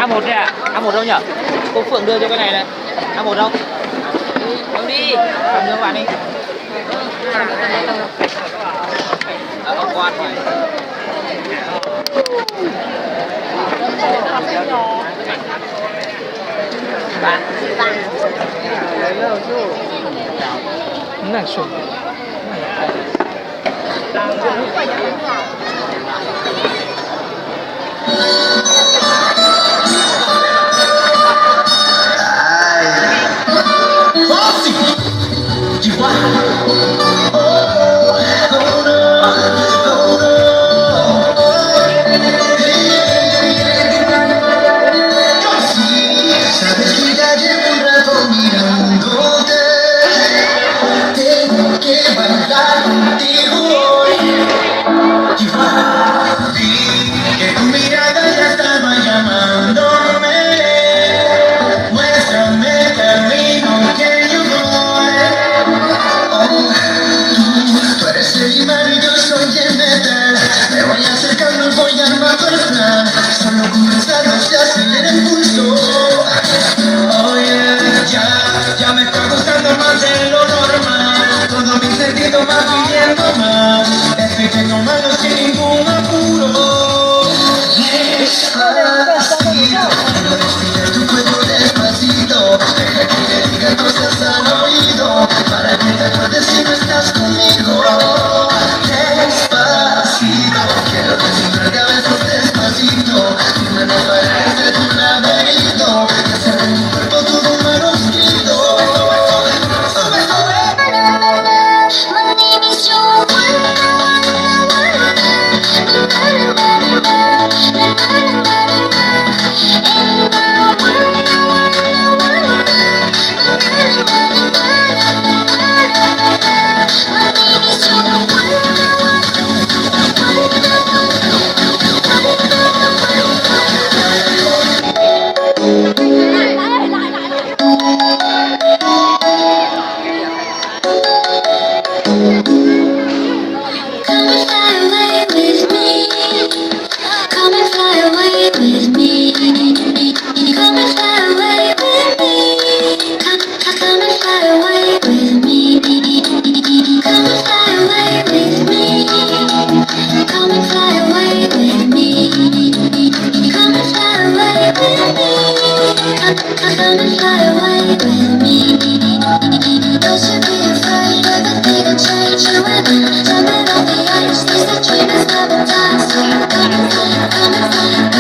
A1 này à? A1 đâu nhỉ? Cô Phượng đưa cho cái này này. A1 đâu? Cầm đi. Cầm cho các bạn đi. Ông quan rồi. Bạn. Này xuống. Solo comenzamos y acelera el pulso. Oh yeah, ya me está gustando más de lo normal. Todo mi sentido va pidiendo más. Estoy tomando sin ningún apuro. Despacito, quiero respirar tu cuerpo despacito. Deja que te diga cosas al oído, para que te acuerdes si no estás conmigo. Despacito, quiero desnudarte a besos despacito. Dime no pares de tu laberinto, que se ve en tu cuerpo todo un manuscrito. Sube, sube. My name is Joe. Come and fly away with me. Don't you be afraid, everything will change you and me. Jumping on the ice, these the dream is never dies. So come and fly